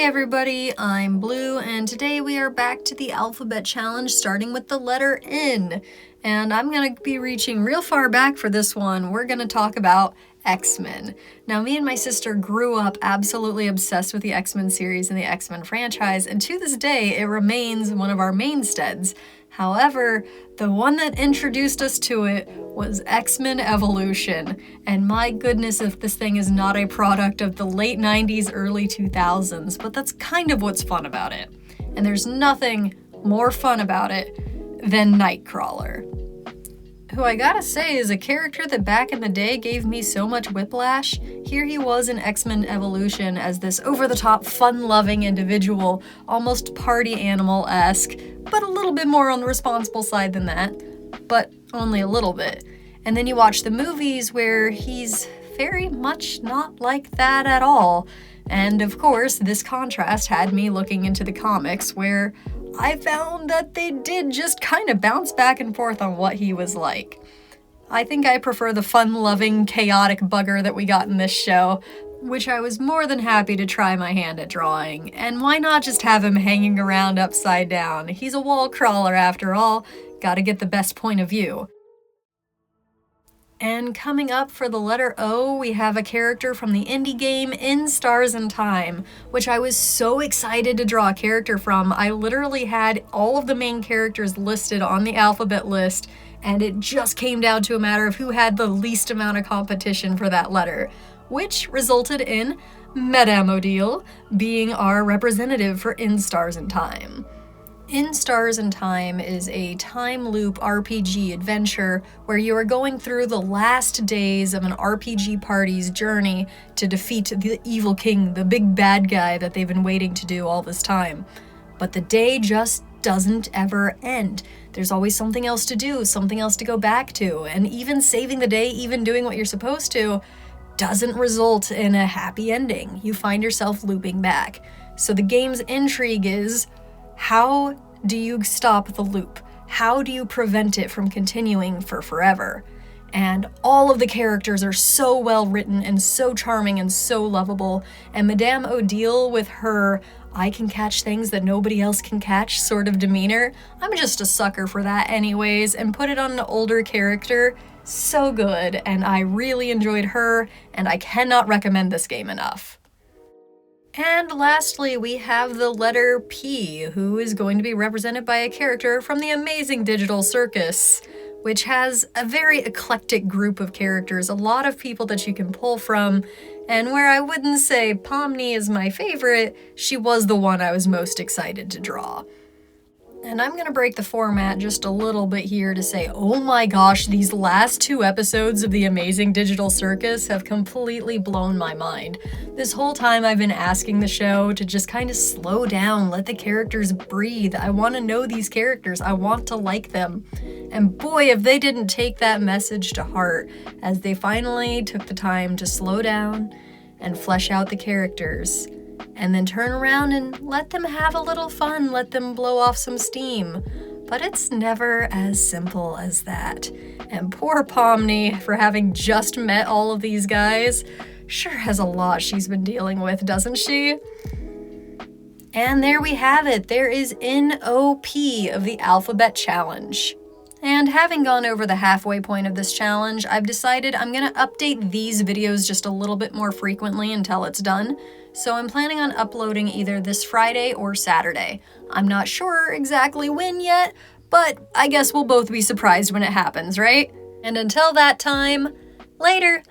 Hey everybody, I'm Blue, and today we are back to the alphabet challenge starting with the letter N. And I'm gonna be reaching real far back for this one. We're gonna talk about X-Men. Now, me and my sister grew up absolutely obsessed with the X-Men series and the X-Men franchise, and to this day, it remains one of our mainstays. However, the one that introduced us to it was X-Men Evolution, and my goodness if this thing is not a product of the late 90s, early 2000s, but that's kind of what's fun about it. And there's nothing more fun about it than Nightcrawler, who I gotta say is a character that back in the day gave me so much whiplash. Here he was in X-Men Evolution as this over-the-top, fun-loving individual, almost party animal-esque, but a little bit more on the responsible side than that, but only a little bit. And then you watch the movies where he's very much not like that at all. And of course, this contrast had me looking into the comics where I found that they did just kind of bounce back and forth on what he was like. I think I prefer the fun-loving, chaotic bugger that we got in this show, which I was more than happy to try my hand at drawing. And why not just have him hanging around upside down? He's a wall crawler after all, gotta get the best point of view. And coming up for the letter O, we have a character from the indie game In Stars and Time, which I was so excited to draw a character from. I literally had all of the main characters listed on the alphabet list, and it just came down to a matter of who had the least amount of competition for that letter, which resulted in Madame Odile being our representative for In Stars and Time. In Stars and Time is a time loop RPG adventure where you are going through the last days of an RPG party's journey to defeat the evil king, the big bad guy that they've been waiting to do all this time. But the day just doesn't ever end. There's always something else to do, something else to go back to, and even saving the day, even doing what you're supposed to, doesn't result in a happy ending. You find yourself looping back. So the game's intrigue is, how do you stop the loop? How do you prevent it from continuing for forever? And all of the characters are so well written and so charming and so lovable. And Madame Odile, with her I can catch things that nobody else can catch sort of demeanor, I'm just a sucker for that anyways, and put it on an older character, so good, and I really enjoyed her, and I cannot recommend this game enough. And lastly, we have the letter P, who is going to be represented by a character from the amazing Digital Circus, which has a very eclectic group of characters, a lot of people that you can pull from, and where I wouldn't say Pomni is my favorite, she was the one I was most excited to draw. And I'm gonna break the format just a little bit here to say, oh my gosh, these last 2 episodes of The Amazing Digital Circus have completely blown my mind. This whole time I've been asking the show to just kind of slow down, let the characters breathe. I want to know these characters, I want to like them. And boy, if they didn't take that message to heart, as they finally took the time to slow down and flesh out the characters. And then turn around and let them have a little fun, let them blow off some steam. But it's never as simple as that. And poor Pomni, for having just met all of these guys, sure has a lot she's been dealing with, doesn't she? And there we have it. There is NOP of the Alphabet Challenge. And having gone over the halfway point of this challenge, I've decided I'm gonna update these videos just a little bit more frequently until it's done. So I'm planning on uploading either this Friday or Saturday. I'm not sure exactly when yet, but I guess we'll both be surprised when it happens, right? And until that time, later!